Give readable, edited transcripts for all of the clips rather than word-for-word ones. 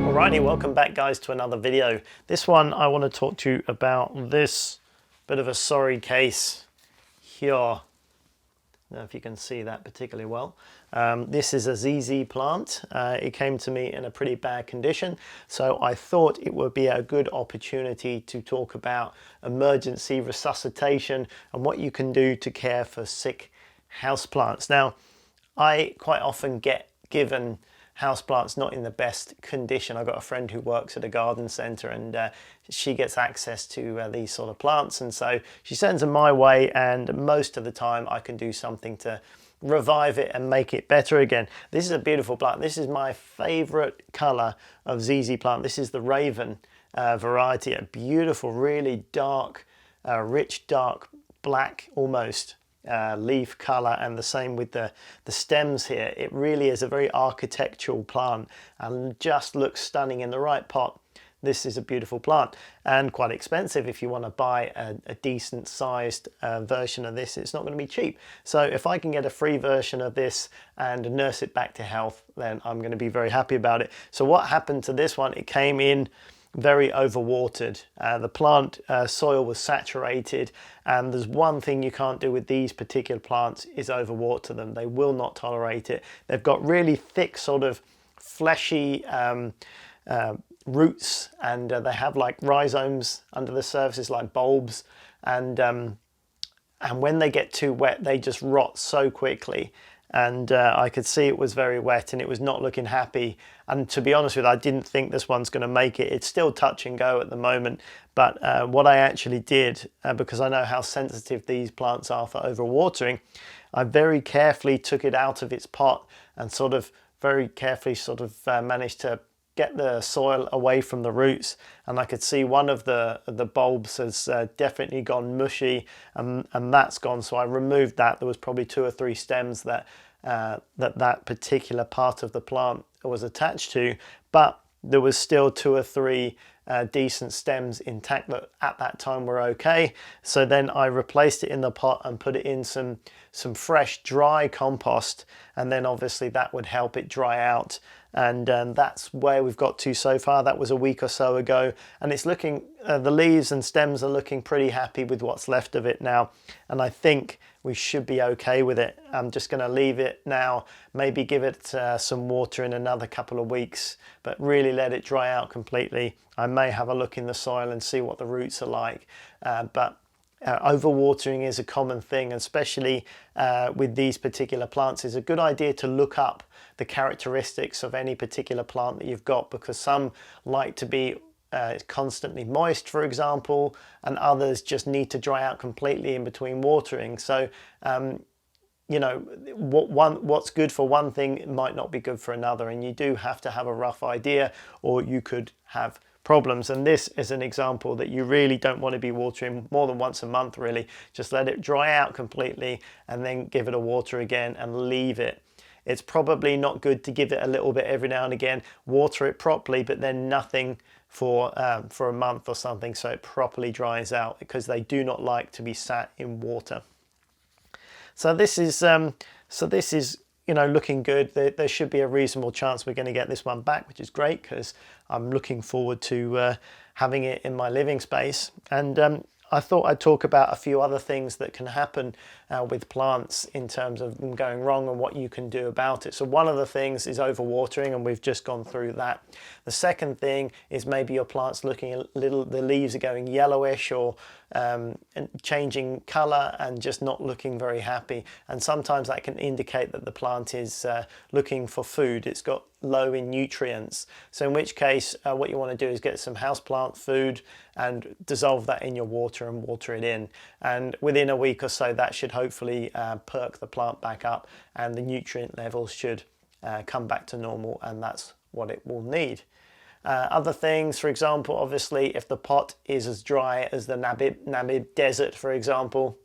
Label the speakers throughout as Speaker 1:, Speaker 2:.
Speaker 1: Alrighty, welcome back guys to another video. This one I want to talk to you about this bit of a sorry case here. I don't know if you can see that particularly well. This is a ZZ plant. It came to me in a pretty bad condition, so I thought it would be a good opportunity to talk about emergency resuscitation and what you can do to care for sick houseplants. Now, I quite often get given houseplants not in the best condition. I've got a friend who works at a garden centre, and she gets access to these sort of plants, and so she sends them my way, and most of the time I can do something to revive it and make it better again. This is a beautiful plant. This is my favourite colour of ZZ plant. This is the Raven variety, a beautiful, really dark, rich dark black almost leaf color, and the same with the stems here. It really is a very architectural plant and just looks stunning in the right pot. This is a beautiful plant and quite expensive. If you want to buy a decent sized version of this, it's not going to be cheap. So if I can get a free version of this and nurse it back to health, then I'm going to be very happy about it. So what happened to this one? It came in very overwatered. The plant soil was saturated, and there's one thing you can't do with these particular plants is overwater them. They will not tolerate it. They've got really thick sort of fleshy roots, and they have like rhizomes under the surface like bulbs, and when they get too wet they just rot so quickly. And I could see it was very wet and it was not looking happy, and to be honest with you, I didn't think this one's going to make it. It's still touch and go at the moment, but what I actually did, because I know how sensitive these plants are for overwatering, I very carefully took it out of its pot and sort of very carefully sort of managed to get the soil away from the roots, and I could see one of the bulbs has definitely gone mushy, and that's gone. So I removed that. There was probably 2 or 3 stems that that particular part of the plant was attached to, but there was still 2 or 3 decent stems intact that at that time were okay. So then I replaced it in the pot and put it in some fresh dry compost, and then obviously that would help it dry out, and that's where we've got to so far. That was a week or so ago, and it's looking, the leaves and stems are looking pretty happy with what's left of it now, and I think we should be okay with it. I'm just going to leave it now, maybe give it some water in another couple of weeks, but really let it dry out completely. I may have a look in the soil and see what the roots are like, but overwatering is a common thing, especially with these particular plants. It's a good idea to look up the characteristics of any particular plant that you've got, because some like to be constantly moist, for example, and others just need to dry out completely in between watering. So you know, what's good for one thing might not be good for another, and you do have to have a rough idea, or you could have problems. And this is an example that you really don't want to be watering more than once a month, really. Just let it dry out completely and then give it a water again and leave it. It's probably not good to give it a little bit every now and again. Water it properly, but then nothing for a month or something, so it properly dries out, because they do not like to be sat in water. So this is you know, looking good. There should be a reasonable chance we're going to get this one back, which is great, because I'm looking forward to having it in my living space. And I thought I'd talk about a few other things that can happen with plants in terms of them going wrong and what you can do about it. So one of the things is overwatering, and we've just gone through that. The second thing is maybe your plant's looking a little, the leaves are going yellowish or changing color and just not looking very happy. And sometimes that can indicate that the plant is looking for food. It's got low in nutrients. So in which case what you want to do is get some houseplant food and dissolve that in your water and water it in. And within a week or so, that should hopefully perk the plant back up, and the nutrient levels should come back to normal, and that's what it will need. Other things, for example, obviously if the pot is as dry as the Namib Desert, for example,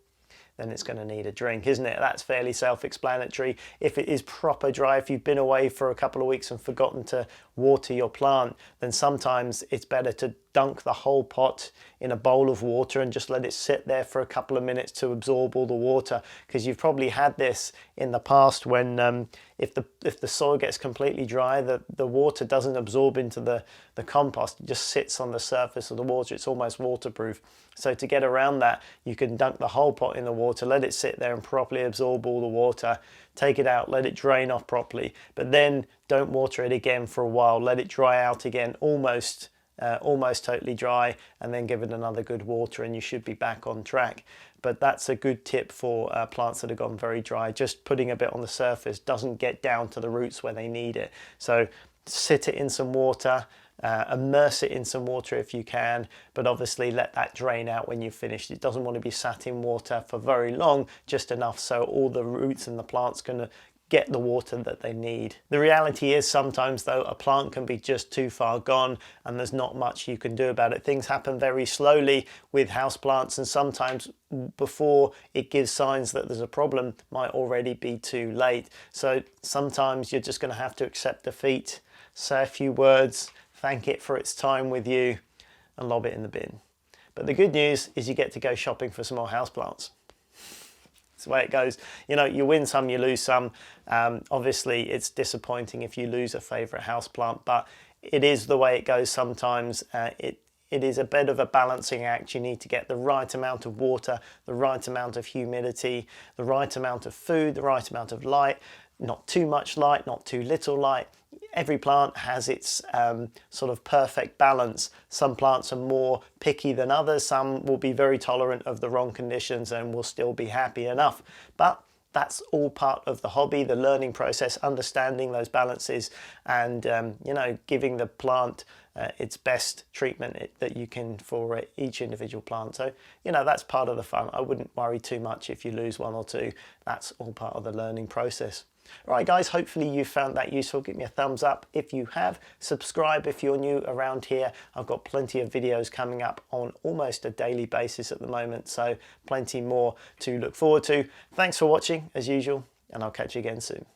Speaker 1: then it's going to need a drink, isn't it? That's fairly self-explanatory. If it is proper dry, if you've been away for a couple of weeks and forgotten to water your plant, then sometimes it's better to dunk the whole pot in a bowl of water and just let it sit there for a couple of minutes to absorb all the water, because you've probably had this in the past when if the soil gets completely dry, the water doesn't absorb into the compost. It just sits on the surface of the water. It's almost waterproof. So to get around that, you can dunk the whole pot in the water, let it sit there and properly absorb all the water, take it out, let it drain off properly, but then don't water it again for a while. Let it dry out again, almost totally dry, and then give it another good water and you should be back on track. But that's a good tip for plants that have gone very dry. Just putting a bit on the surface doesn't get down to the roots where they need it. So sit it in some water, immerse it in some water if you can, but obviously let that drain out when you've finished. It doesn't want to be sat in water for very long, just enough so all the roots and the plant's going to get the water that they need. The reality is sometimes though a plant can be just too far gone and there's not much you can do about it. Things happen very slowly with houseplants, and sometimes before it gives signs that there's a problem might already be too late. So sometimes you're just going to have to accept defeat, say a few words, thank it for its time with you, and lob it in the bin. But the good news is you get to go shopping for some more houseplants. That's the way it goes. You know, you win some, you lose some. Obviously, it's disappointing if you lose a favourite houseplant, but it is the way it goes sometimes. It is a bit of a balancing act. You need to get the right amount of water, the right amount of humidity, the right amount of food, the right amount of light, not too much light, not too little light. Every plant has its sort of perfect balance. Some plants are more picky than others. Some will be very tolerant of the wrong conditions and will still be happy enough. But that's all part of the hobby, the learning process, understanding those balances, and you know, giving the plant its best treatment that you can for each individual plant. So, you know, that's part of the fun. I wouldn't worry too much if you lose one or two. That's all part of the learning process. All right, guys, hopefully you found that useful. Give me a thumbs up if you have. Subscribe if you're new around here. I've got plenty of videos coming up on almost a daily basis at the moment, so plenty more to look forward to. Thanks for watching, as usual, and I'll catch you again soon.